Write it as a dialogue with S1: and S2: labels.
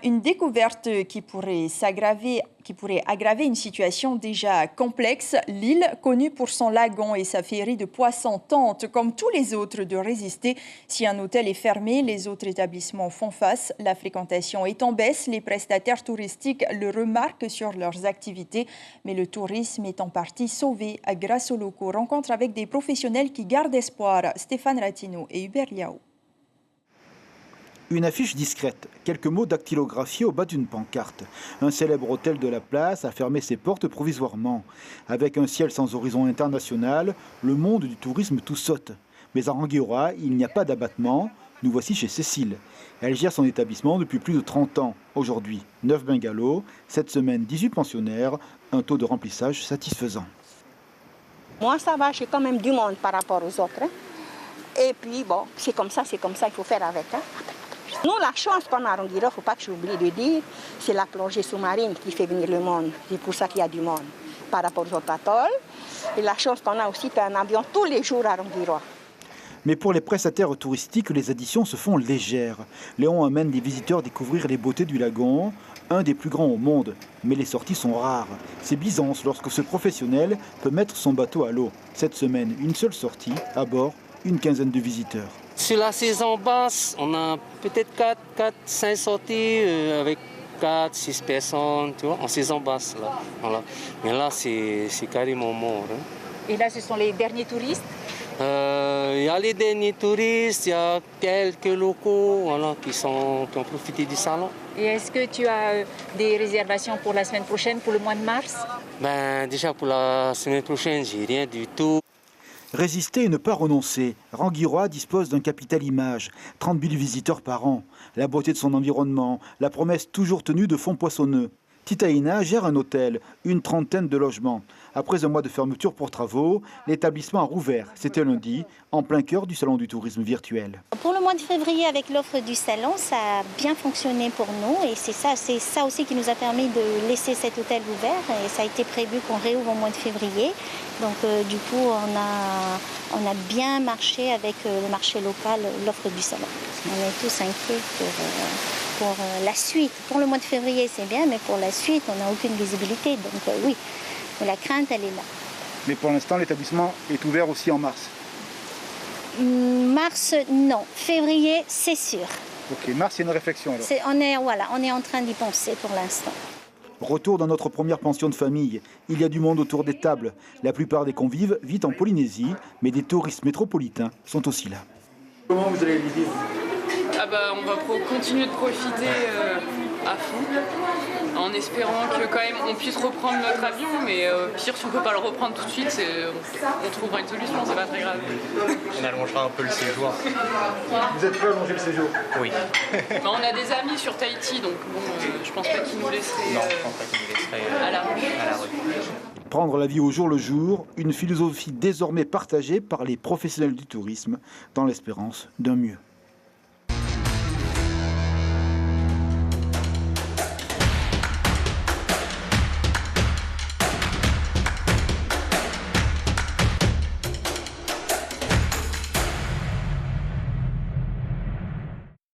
S1: Une découverte qui pourrait aggraver une situation déjà complexe. L'île, connue pour son lagon et sa féerie de poissons, tente, comme tous les autres, de résister. Si un hôtel est fermé, les autres établissements font face. La fréquentation est en baisse. Les prestataires touristiques le remarquent sur leurs activités. Mais le tourisme est en partie sauvé grâce aux locaux. Rencontre avec des professionnels qui gardent espoir. Stéphane Ratino et Hubert Liao.
S2: Une affiche discrète, quelques mots dactylographiés au bas d'une pancarte. Un célèbre hôtel de la place a fermé ses portes provisoirement. Avec un ciel sans horizon international, le monde du tourisme tout saute. Mais à Rangiora, il n'y a pas d'abattement. Nous voici chez Cécile. Elle gère son établissement depuis plus de 30 ans. Aujourd'hui, 9 bungalows, cette semaine 18 pensionnaires, un taux de remplissage satisfaisant.
S3: Moi ça va, j'ai quand même du monde par rapport aux autres. Et puis bon, c'est comme ça, il faut faire avec. Nous, la chance qu'on a à Rangiora, il ne faut pas que j'oublie de dire, c'est la plongée sous-marine qui fait venir le monde. C'est pour ça qu'il y a du monde par rapport aux autres atolls. Et la chance qu'on a aussi, c'est un avion tous les jours à Rangiora.
S2: Mais pour les prestataires touristiques, les additions se font légères. Léon amène les visiteurs découvrir les beautés du lagon, un des plus grands au monde. Mais les sorties sont rares. C'est Byzance lorsque ce professionnel peut mettre son bateau à l'eau. Cette semaine, une seule sortie, à bord, une quinzaine de visiteurs.
S4: Sur la saison basse, on a peut-être 4-5 sorties avec 4-6 personnes, tu vois, en saison basse. Là. Voilà. Mais là, c'est carrément mort. Hein.
S5: Et là, ce sont les derniers touristes?
S4: Il y a les derniers touristes, il y a quelques locaux voilà, qui ont profité du salon.
S5: Et est-ce que tu as des réservations pour la semaine prochaine, pour le mois de mars?
S4: Déjà pour la semaine prochaine, j'ai rien du tout.
S2: Résister et ne pas renoncer. Rangiora dispose d'un capital image, 30 000 visiteurs par an. La beauté de son environnement, la promesse toujours tenue de fonds poissonneux. Titaïna gère un hôtel, une trentaine de logements. Après un mois de fermeture pour travaux, l'établissement a rouvert. C'était lundi, en plein cœur du salon du tourisme virtuel.
S6: Pour le mois de février, avec l'offre du salon, ça a bien fonctionné pour nous. Et c'est ça aussi qui nous a permis de laisser cet hôtel ouvert. Et ça a été prévu qu'on réouvre au mois de février. Donc du coup, on a bien marché avec le marché local, l'offre du salon. On est tous inquiets pour la suite. Pour le mois de février, c'est bien, mais pour la suite, on n'a aucune visibilité. Donc oui, la crainte, elle est là.
S2: Mais pour l'instant, l'établissement est ouvert aussi en mars.
S6: Mars, non. Février, c'est sûr.
S2: Ok, mars, il y a une réflexion alors.
S6: On est en train d'y penser pour l'instant.
S2: Retour dans notre première pension de famille. Il y a du monde autour des tables. La plupart des convives vivent en Polynésie, mais des touristes métropolitains sont aussi là. Comment vous allez les vivre ?
S7: On va continuer de profiter à fond, en espérant que quand même on puisse reprendre notre avion, mais pire si on ne peut pas le reprendre tout de suite, on trouvera une solution, c'est pas très grave.
S8: On allongera un peu le séjour.
S2: Vous êtes prêts à allonger le séjour ?
S8: Oui.
S7: On a des amis sur Tahiti, donc bon, je pense pas qu'ils nous laisseraient
S8: non, je pense pas qu'ils nous laisseraient
S7: à la rue.
S2: Prendre la vie au jour le jour, une philosophie désormais partagée par les professionnels du tourisme, dans l'espérance d'un mieux.